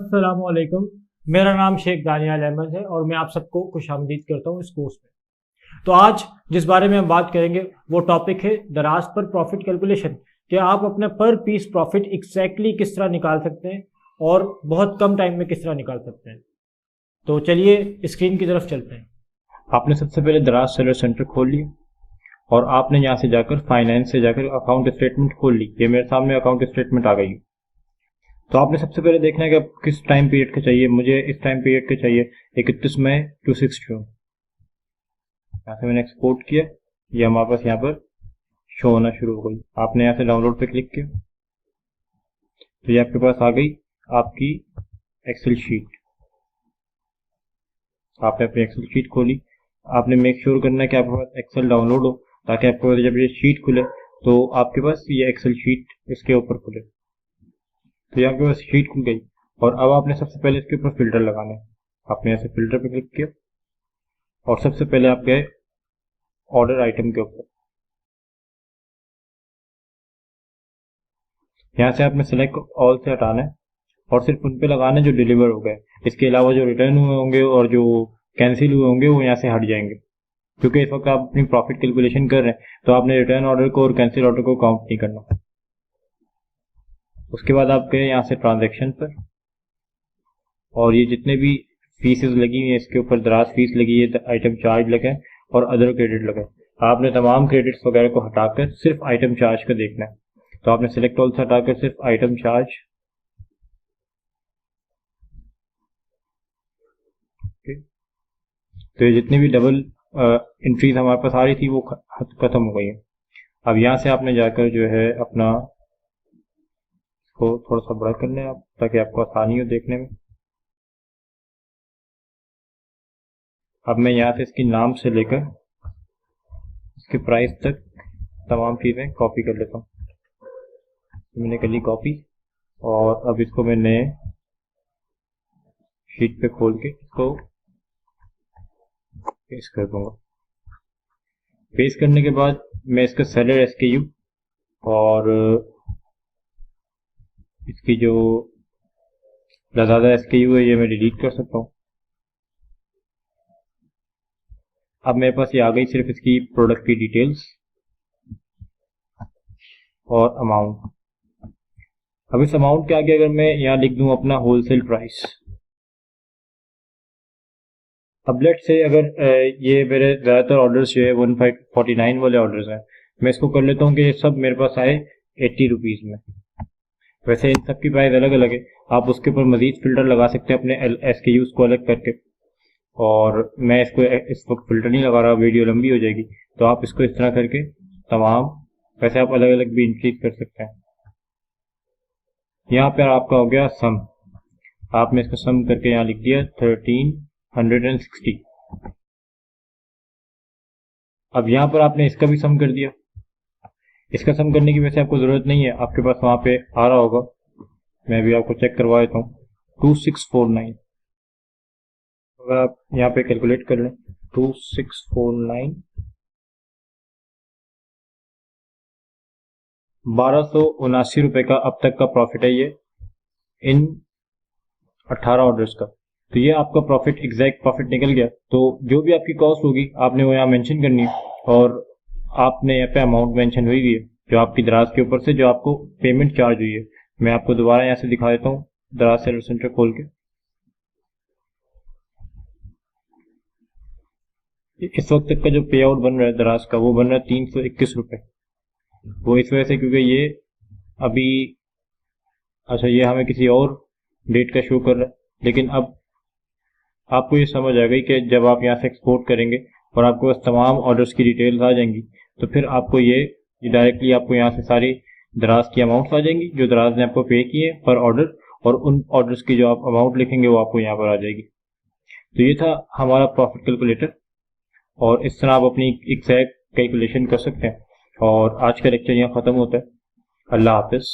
अस्सलामुअलैकुम। मेरा नाम शेख दानियाल अहमद है और मैं आप सबको खुशामदीद करता हूँ इस कोर्स में। तो आज जिस बारे में हम बात करेंगे वो टॉपिक है दराज पर प्रॉफिट कैलकुलेशन, कि आप अपने पर पीस प्रॉफिट एग्जैक्टली किस तरह निकाल सकते हैं और बहुत कम टाइम में किस तरह निकाल सकते हैं। तो चलिए स्क्रीन की तरफ चलते हैं। आपने सबसे पहले दराज सेलर सेंटर खोल लिया और आपने यहाँ से जाकर फाइनेंस से जाकर अकाउंट स्टेटमेंट खोल ली। ये मेरे सामने अकाउंट स्टेटमेंट आ गई। तो आपने सबसे पहले देखना है कि आप किस टाइम पीरियड का चाहिए। मुझे इस टाइम पीरियड के चाहिए 31 मई टू 6 जून। यहाँ से मैंने एक्सपोर्ट किया, ये हमारे पास यहाँ पर शो होना शुरू हो गई। आपने यहाँ से डाउनलोड पे क्लिक किया तो ये आपके पास आ गई आपकी एक्सेल शीट। आपने अपनी एक्सेल शीट खोली। आपने मेक श्योर करना है कि आपके पास एक्सेल डाउनलोड हो, ताकि आपके पास जब ये शीट खुले तो आपके पास ये एक्सेल शीट इसके ऊपर खुले। तो ये आपके पास शीट खुल गई और अब आपने सबसे पहले इसके ऊपर फिल्टर लगाना है। आपने ऐसे फिल्टर पे क्लिक किया और सबसे पहले आप गए ऑर्डर आइटम के ऊपर। यहाँ से आपने सेलेक्ट ऑल से हटाना है और सिर्फ उन पे लगाना है जो डिलीवर हो गए। इसके अलावा जो रिटर्न हुए होंगे और जो कैंसिल हुए होंगे वो यहाँ से हट जाएंगे, क्योंकि इस वक्त आप अपनी प्रॉफिट कैलकुलेशन कर रहे हैं तो आपने रिटर्न ऑर्डर को और कैंसिल ऑर्डर को काउंट नहीं करना। उसके बाद आप गए यहाँ से ट्रांजैक्शन पर और ये जितने भी फीसेस लगी हुई है इसके ऊपर दराज फीस लगी है, आइटम चार्ज लगा है और अदर क्रेडिट लगा है। आपने तमाम क्रेडिट्स वगैरह को हटाकर सिर्फ आइटम चार्ज का देखना है। तो आपने सिलेक्ट ऑल से हटाकर सिर्फ आइटम चार्ज, तो ये जितनी भी डबल एंट्रीज हमारे पास आ रही थी वो खत्म हो गई है। अब यहाँ से आपने जाकर जो है अपना इसको थोड़ा सा बड़ा कर लें आप, ताकि आपको आसानी हो देखने में। अब मैं यहाँ से इसके नाम से लेकर इसके प्राइस तक तमाम चीज़ें कॉपी कर लेता हूँ। तो मैंने कर ली कॉपी और अब इसको मैं नए शीट पे खोल के इसको पेस्ट कर दूंगा। पेस्ट करने के बाद मैं इसका सेलर एसकेयू और इसकी जो लाज़ादा एसकेयू है ये मैं डिलीट कर सकता हूँ। अब मेरे पास ये आ गई सिर्फ इसकी प्रोडक्ट की डिटेल्स और अमाउंट। अब इस अमाउंट के आगे अगर मैं यहाँ लिख दूं अपना होलसेल प्राइस, अब लेट से अगर ये मेरे ज़्यादातर ऑर्डर्स जो है 1549 वाले ऑर्डर्स हैं, मैं इसको कर लेता हूँ कि ये सब मेरे पास आए 80 रुपीज़ में। वैसे इन सब की प्राइस अलग अलग है, आप उसके ऊपर मजीद फिल्टर लगा सकते हैं अपने एसकेयूज को अलग करके। और मैं इसको इस वक्त फिल्टर नहीं लगा रहा, वीडियो लंबी हो जाएगी, तो आप इसको इस तरह करके तमाम, वैसे आप अलग अलग भी इंक्रीज कर सकते हैं। यहाँ पर आपका हो गया सम, आपने इसको सम करके यहाँ लिख दिया 1360। अब यहाँ पर आपने इसका भी सम कर दिया। इसका सम करने की वैसे आपको जरूरत नहीं है, आपके पास वहां पे आ रहा होगा, मैं भी आपको चेक करवा देता हूँ 2649। अगर आप यहाँ पे कैलकुलेट कर लें 2649, 1279 रुपए का अब तक का प्रॉफिट है ये इन 18 ऑर्डर्स का। तो ये आपका प्रॉफिट, एग्जैक्ट प्रॉफिट निकल गया। तो जो भी आपकी कॉस्ट होगी आपने वो यहाँ मेंशन करनी है और आपने यहाँ पे अमाउंट मेंशन हुई है जो आपकी दराज के ऊपर से जो आपको पेमेंट चार्ज हुई है। मैं आपको दोबारा यहाँ से दिखा देता हूँ दराज सेलर सेंटर खोल के। इस वक्त तक का जो पे आउट बन रहा है दराज का वो बन रहा है 321 रुपए। वो इस वजह से क्योंकि ये अभी, अच्छा ये हमें किसी और डेट का शो कर रहा है, लेकिन अब आपको ये समझ आ गई कि जब आप यहाँ से एक्सपोर्ट करेंगे और आपके पास तमाम ऑर्डर्स की डिटेल्स आ जाएंगी तो फिर आपको ये डायरेक्टली आपको यहाँ से सारी दराज की अमाउंट्स आ जाएंगी जो दराज ने आपको पे किए पर ऑर्डर, और उन ऑर्डर्स की जो आप अमाउंट लिखेंगे वो आपको यहाँ पर आ जाएगी। तो ये था हमारा प्रॉफिट कैलकुलेटर और इस तरह आप अपनी एग्जैक्ट कैलकुलेशन कर सकते हैं। और आज का लेक्चर यहाँ ख़त्म होता है। अल्लाह हाफिज़।